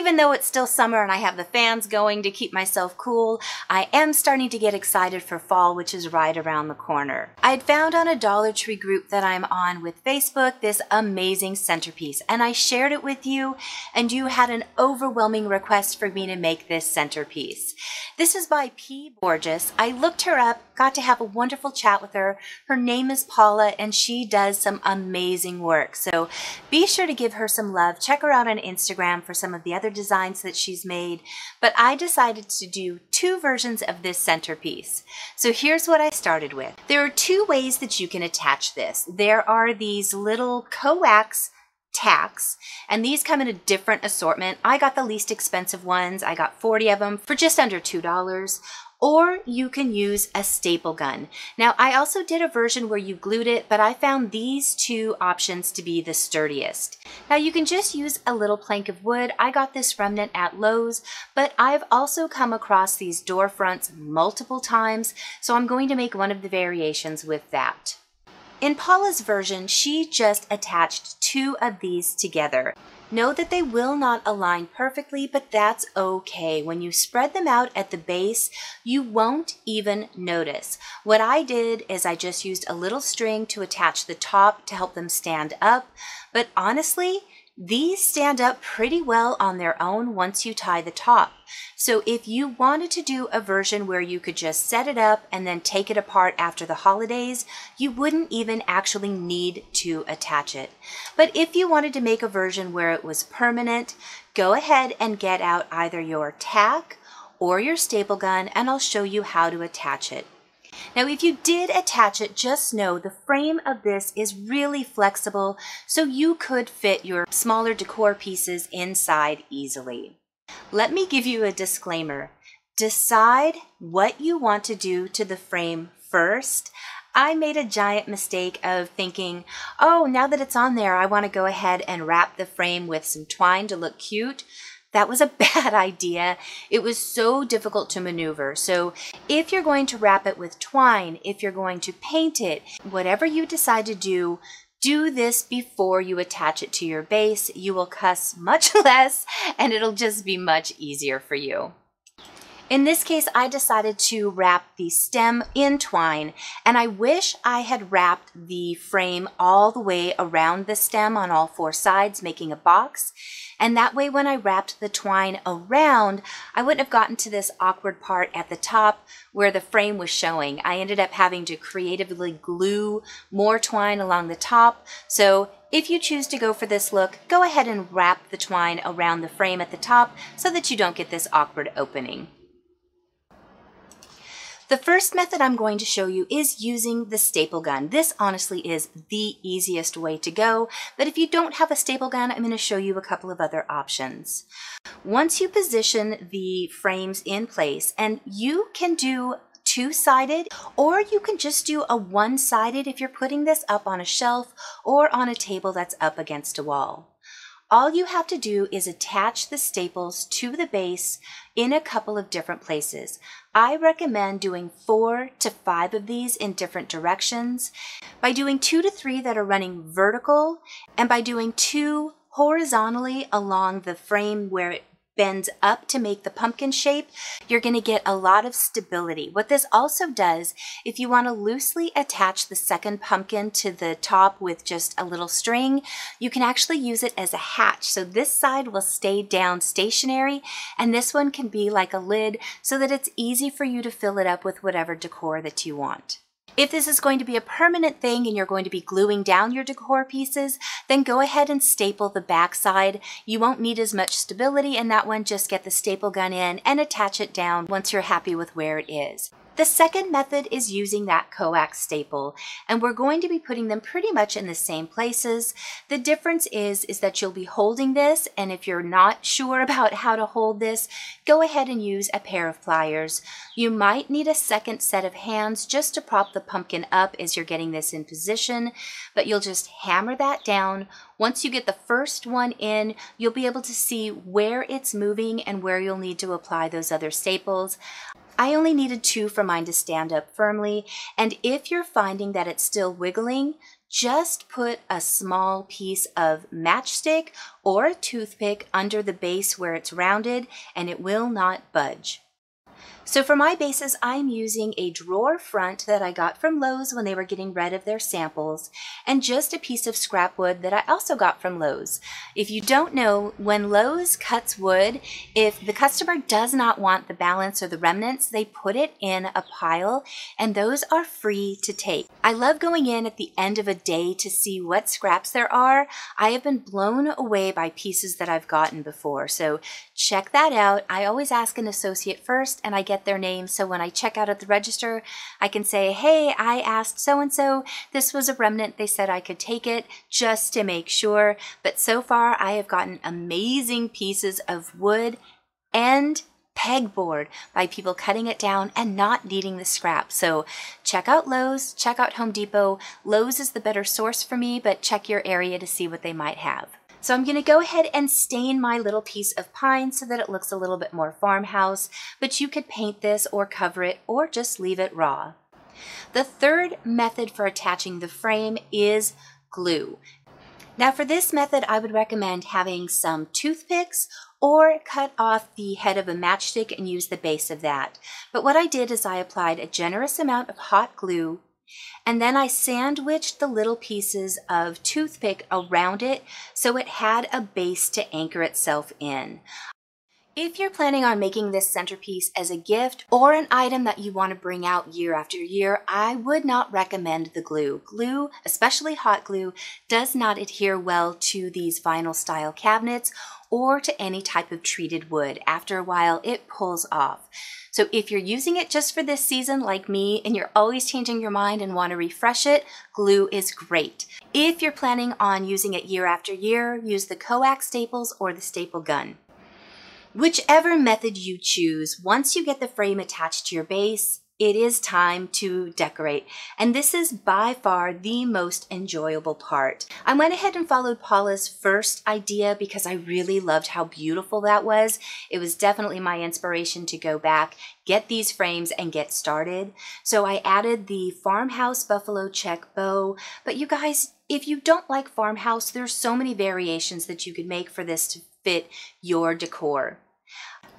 even though it's still summer and I have the fans going to keep myself cool, I am starting to get excited for fall, which is right around the corner. I had found on a Dollar Tree group that I'm on with Facebook this amazing centerpiece, and I shared it with you, and you had an overwhelming request for me to make this centerpiece. This is by P. Borges. I looked her up, got to have a wonderful chat with her. Her name is Paula, and she does some amazing work. So be sure to give her some love. Check her out on Instagram for some of the other designs that she's made. But I decided to do two versions of this centerpiece. So here's what I started with. There are two ways that you can attach this. There are these little coax tacks, and these come in a different assortment. I got the least expensive ones. I got 40 of them for just under $2. Or you can use a staple gun. Now, I also did a version where you glued it, but I found these two options to be the sturdiest. Now, you can just use a little plank of wood. I got this remnant at Lowe's, but I've also come across these door fronts multiple times, so I'm going to make one of the variations with that. In Paula's version, she just attached two of these together. Know that they will not align perfectly, but that's okay. When you spread them out at the base, you won't even notice. What I did is I just used a little string to attach the top to help them stand up, but honestly, these stand up pretty well on their own once you tie the top. So if you wanted to do a version where you could just set it up and then take it apart after the holidays, you wouldn't even actually need to attach it. But if you wanted to make a version where it was permanent, go ahead and get out either your tack or your staple gun, and I'll show you how to attach it. Now, if you did attach it, just know the frame of this is really flexible, so you could fit your smaller decor pieces inside easily. Let me give you a disclaimer. Decide what you want to do to the frame first. I made a giant mistake of thinking, oh, now that it's on there, I want to go ahead and wrap the frame with some twine to look cute. That was a bad idea. It was so difficult to maneuver. So if you're going to wrap it with twine, if you're going to paint it, whatever you decide to do this before you attach it to your base. You will cuss much less, and it'll just be much easier for you. In this case, I decided to wrap the stem in twine, and I wish I had wrapped the frame all the way around the stem on all four sides, making a box. And that way, when I wrapped the twine around, I wouldn't have gotten to this awkward part at the top where the frame was showing. I ended up having to creatively glue more twine along the top. So if you choose to go for this look, go ahead and wrap the twine around the frame at the top so that you don't get this awkward opening. The first method I'm going to show you is using the staple gun. This honestly is the easiest way to go, but if you don't have a staple gun, I'm going to show you a couple of other options. Once you position the frames in place, and you can do two-sided, or you can just do a one-sided if you're putting this up on a shelf or on a table that's up against a wall. All you have to do is attach the staples to the base in a couple of different places. I recommend doing 4 to 5 of these in different directions. By doing 2 to 3 that are running vertical, and by doing 2 horizontally along the frame where it bends up to make the pumpkin shape, you're going to get a lot of stability. What this also does, if you want to loosely attach the second pumpkin to the top with just a little string, you can actually use it as a hatch. So this side will stay down stationary, and this one can be like a lid so that it's easy for you to fill it up with whatever decor that you want. If this is going to be a permanent thing and you're going to be gluing down your decor pieces, then go ahead and staple the back side. You won't need as much stability in that one. Just get the staple gun in and attach it down once you're happy with where it is. The second method is using that coax staple, and we're going to be putting them pretty much in the same places. The difference is that you'll be holding this, and if you're not sure about how to hold this, go ahead and use a pair of pliers. You might need a second set of hands just to prop the pumpkin up as you're getting this in position, but you'll just hammer that down. Once you get the first one in, you'll be able to see where it's moving and where you'll need to apply those other staples. I only needed 2 for mine to stand up firmly, and if you're finding that it's still wiggling, just put a small piece of matchstick or a toothpick under the base where it's rounded and it will not budge. So for my bases, I'm using a drawer front that I got from Lowe's when they were getting rid of their samples, and just a piece of scrap wood that I also got from Lowe's. If you don't know, when Lowe's cuts wood, if the customer does not want the balance or the remnants, they put it in a pile, and those are free to take. I love going in at the end of a day to see what scraps there are. I have been blown away by pieces that I've gotten before, so check that out. I always ask an associate first, and I get their name, so when I check out at the register, I can say, hey, I asked so-and-so, this was a remnant, they said I could take it, just to make sure. But so far, I have gotten amazing pieces of wood and pegboard by people cutting it down and not needing the scrap. So check out Lowe's, check out Home Depot. Lowe's is the better source for me, but check your area to see what they might have. So I'm going to go ahead and stain my little piece of pine so that it looks a little bit more farmhouse, but you could paint this or cover it or just leave it raw. The third method for attaching the frame is glue. Now for this method, I would recommend having some toothpicks or cut off the head of a matchstick and use the base of that. But what I did is I applied a generous amount of hot glue, and then I sandwiched the little pieces of toothpick around it so it had a base to anchor itself in. If you're planning on making this centerpiece as a gift or an item that you want to bring out year after year, I would not recommend the glue. Glue, especially hot glue, does not adhere well to these vinyl style cabinets or to any type of treated wood. After a while, it pulls off. So if you're using it just for this season like me and you're always changing your mind and want to refresh it, glue is great. If you're planning on using it year after year, use the coax staples or the staple gun. Whichever method you choose, once you get the frame attached to your base, it is time to decorate, and this is by far the most enjoyable part. I went ahead and followed Paula's first idea because I really loved how beautiful that was. It was definitely my inspiration to go back, get these frames, and get started. So I added the farmhouse buffalo check bow, but you guys, if you don't like farmhouse, there's so many variations that you could make for this to fit your decor.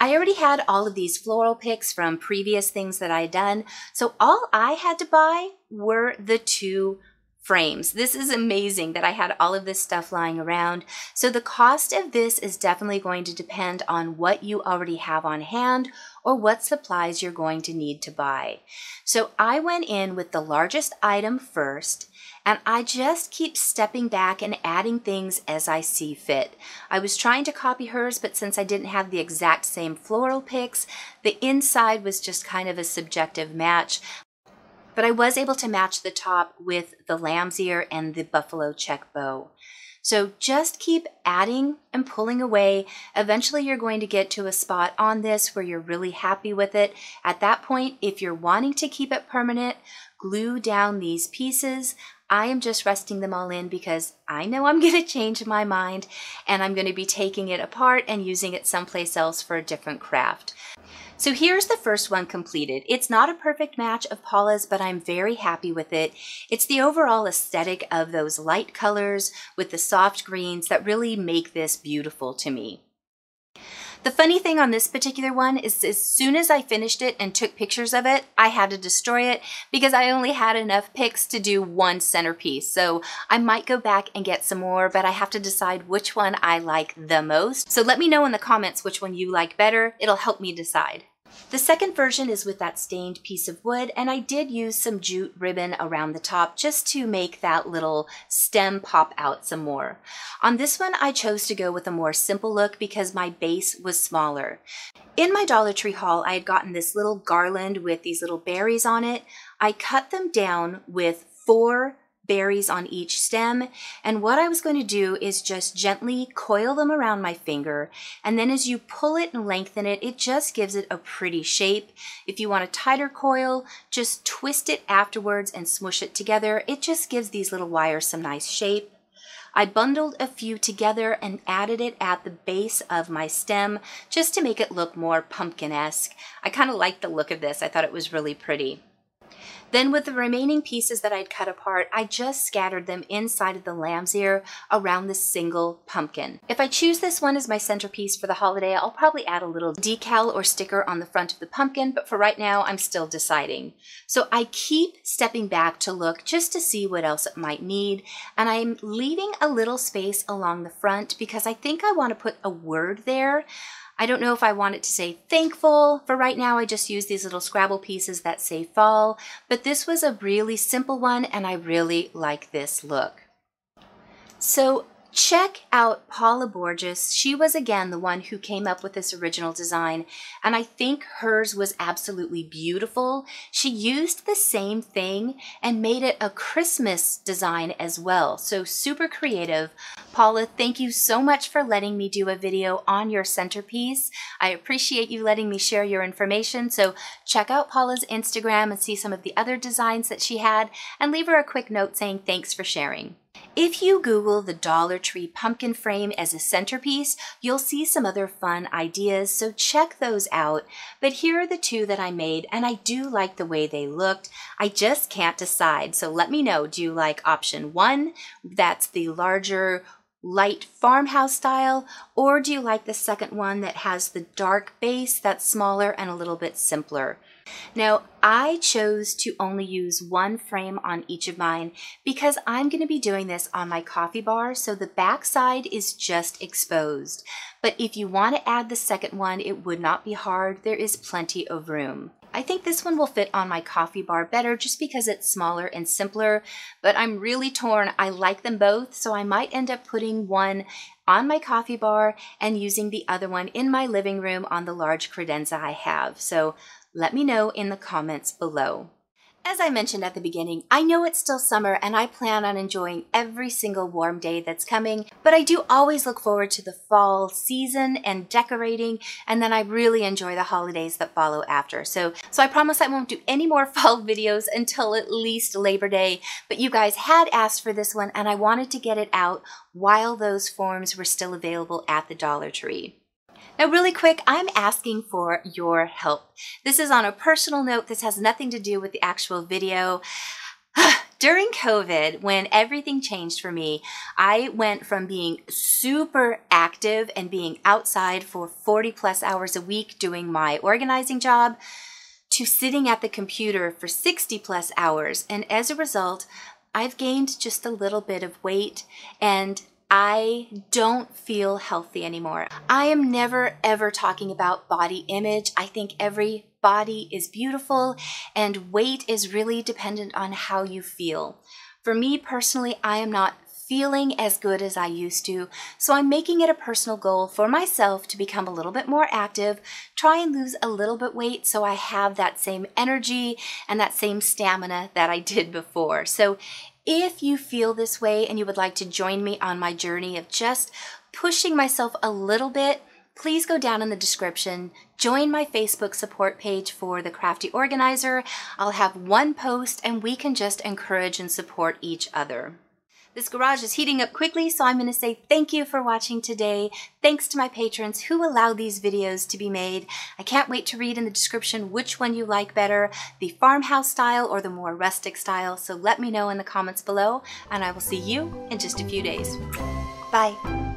I already had all of these floral picks from previous things that I had done, so all I had to buy were the 2 frames. This is amazing that I had all of this stuff lying around. So the cost of this is definitely going to depend on what you already have on hand or what supplies you're going to need to buy. So I went in with the largest item first, and I just keep stepping back and adding things as I see fit. I was trying to copy hers, but since I didn't have the exact same floral picks, the inside was just kind of a subjective match. But I was able to match the top with the lamb's ear and the buffalo check bow. So just keep adding and pulling away. Eventually you're going to get to a spot on this where you're really happy with it. At that point, if you're wanting to keep it permanent, glue down these pieces. I am just resting them all in because I know I'm going to change my mind and I'm going to be taking it apart and using it someplace else for a different craft. So here's the first one completed. It's not a perfect match of Paula's, but I'm very happy with it. It's the overall aesthetic of those light colors with the soft greens that really make this beautiful to me. The funny thing on this particular one is as soon as I finished it and took pictures of it, I had to destroy it because I only had enough pics to do 1 centerpiece. So I might go back and get some more, but I have to decide which one I like the most. So let me know in the comments which one you like better. It'll help me decide. The second version is with that stained piece of wood, and I did use some jute ribbon around the top just to make that little stem pop out some more. On this one, I chose to go with a more simple look because my base was smaller. In my Dollar Tree haul, I had gotten this little garland with these little berries on it. I cut them down with 4 berries on each stem, and what I was going to do is just gently coil them around my finger, and then as you pull it and lengthen it, it just gives it a pretty shape. If you want a tighter coil, just twist it afterwards and smush it together. It just gives these little wires some nice shape. I bundled a few together and added it at the base of my stem just to make it look more pumpkin-esque. I kind of liked the look of this. I thought it was really pretty. Then with the remaining pieces that I'd cut apart, I just scattered them inside of the lamb's ear around this single pumpkin. If I choose this one as my centerpiece for the holiday, I'll probably add a little decal or sticker on the front of the pumpkin, but for right now, I'm still deciding. So I keep stepping back to look just to see what else it might need, and I'm leaving a little space along the front because I think I want to put a word there. I don't know if I want it to say thankful. For right now, I just use these little Scrabble pieces that say fall, but this was a really simple one and I really like this look. So check out Paula Borges. She was again the one who came up with this original design, and I think hers was absolutely beautiful. She used the same thing and made it a Christmas design as well, so super creative. Paula, thank you so much for letting me do a video on your centerpiece. I appreciate you letting me share your information, so check out Paula's Instagram and see some of the other designs that she had, and leave her a quick note saying thanks for sharing. If you Google the Dollar Tree pumpkin frame as a centerpiece, you'll see some other fun ideas, so check those out. But here are the two that I made, and I do like the way they looked. I just can't decide, so let me know. Do you like option 1? That's the larger, light farmhouse style, or do you like the second one that has the dark base that's smaller and a little bit simpler? Now, I chose to only use one frame on each of mine because I'm going to be doing this on my coffee bar, so the back side is just exposed. But if you want to add the second one, it would not be hard. There is plenty of room. I think this one will fit on my coffee bar better just because it's smaller and simpler, but I'm really torn. I like them both, so I might end up putting one on my coffee bar and using the other one in my living room on the large credenza I have. So let me know in the comments below. As I mentioned at the beginning, I know it's still summer and I plan on enjoying every single warm day that's coming, but I do always look forward to the fall season and decorating, and then I really enjoy the holidays that follow after. So I promise I won't do any more fall videos until at least Labor Day, but you guys had asked for this one and I wanted to get it out while those forms were still available at the Dollar Tree. Now, really quick, I'm asking for your help. This is on a personal note. This has nothing to do with the actual video. During COVID, when everything changed for me, I went from being super active and being outside for 40+ hours a week doing my organizing job to sitting at the computer for 60+ hours. And as a result, I've gained just a little bit of weight and I don't feel healthy anymore. I am never ever talking about body image. I think every body is beautiful and weight is really dependent on how you feel. For me personally, I am not feeling as good as I used to, so I'm making it a personal goal for myself to become a little bit more active, try and lose a little bit weight so I have that same energy and that same stamina that I did before. So if you feel this way and you would like to join me on my journey of just pushing myself a little bit, please go down in the description, join my Facebook support page for the Crafty Organizer. I'll have one post and we can just encourage and support each other. This garage is heating up quickly, so I'm going to say thank you for watching today. Thanks to my patrons who allow these videos to be made. I can't wait to read in the description which one you like better, the farmhouse style or the more rustic style. So let me know in the comments below, and I will see you in just a few days. Bye.